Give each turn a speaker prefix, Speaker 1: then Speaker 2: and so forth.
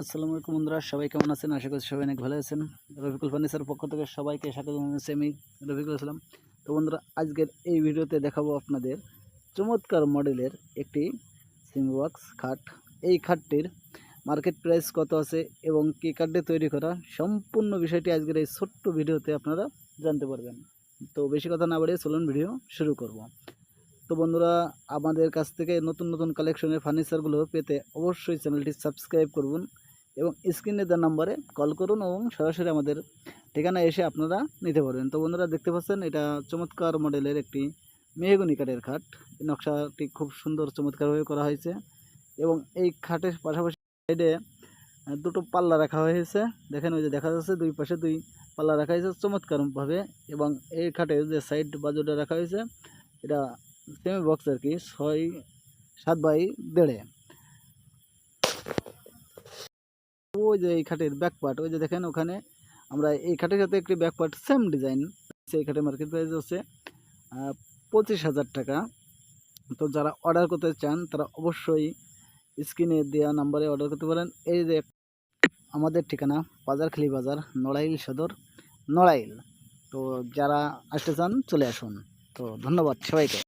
Speaker 1: আসসালামু আলাইকুম বন্ধুরা, সবাই কেমন আছেন? আশা করছি সবাই অনেক ভালো আছেন। রফিকুল ফার্নিচারের পক্ষ থেকে সবাইকে স্বাগত জানাচ্ছি। আমি রফিকুল আসলাম। তো বন্ধুরা, আজকের এই ভিডিওতে দেখাবো আপনাদের চমৎকার মডেলের একটি সিমবক্স খাট। এই খাটটির মার্কেট প্রাইস কত আছে এবং কী কাঠে তৈরি করা, সম্পূর্ণ বিষয়টি আজকের এই ছোট্ট ভিডিওতে আপনারা জানতে পারবেন। তো বেশি কথা না বাড়িয়ে চলুন ভিডিও শুরু করব। তো বন্ধুরা, আমাদের কাছ থেকে নতুন নতুন কালেকশনের ফার্নিচারগুলো পেতে অবশ্যই চ্যানেলটি সাবস্ক্রাইব করুন এবং স্ক্রিনে দেওয়া নাম্বারে কল করুন এবং সরাসরি আমাদের ঠিকানায় এসে আপনারা নিতে পারবেন। তো বন্ধুরা, দেখতে পাচ্ছেন এটা চমৎকার মডেলের একটি মেহগনি কাঠের খাট। এই নকশাটি খুব সুন্দর চমৎকারভাবে করা হয়েছে এবং এই খাটের পাশাপাশি সাইডে দুটো পাল্লা রাখা হয়েছে। দেখেন, ওই যে দেখা যাচ্ছে দুই পাশে দুই পাল্লা রাখা হয়েছে চমৎকারভাবে। এবং এই খাটের যে সাইড বাজুটা রাখা হয়েছে, এটা সেমি বক্স আর কি, 6-7 বাই 1.5। ওই যে এই খাটের ব্যাক পার্ট, ওই যে দেখেন ওখানে আমরা এই খাটের সাথে একটি ব্যাক পার্ট সেম ডিজাইন। সেই খাটের মার্কেট প্রাইস হচ্ছে 25,000 টাকা। তো যারা অর্ডার করতে চান তারা অবশ্যই স্ক্রিনে দেওয়া নাম্বারে অর্ডার করতে পারেন। এই যে আমাদের ঠিকানা বাজারখালী বাজার, নড়াইল সদর, নড়াইল। তো যারা আসতে চান চলে আসুন। তো ধন্যবাদ সবাইকে।